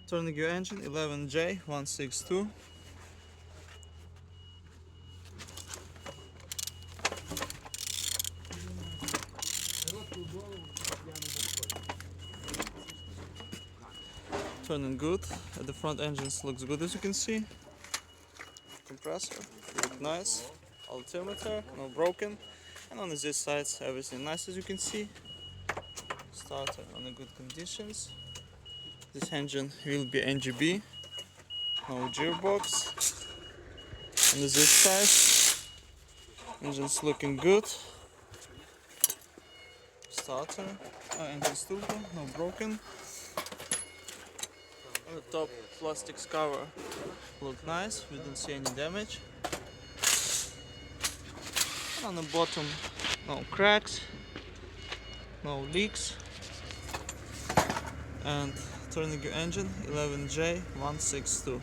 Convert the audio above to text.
Turning your engine 11J162. Turning good. At the front engines looks good, as you can see. Compressor look nice. Altimeter no broken, and on this side everything nice, as you can see. Starter on a good conditions. This engine will be NGB, no gearbox. On this side, engine's looking good. Starter, engine still good, no broken. On the top, plastics cover look nice, we don't see any damage. And on the bottom, no cracks, no leaks. And turning your engine 11J162.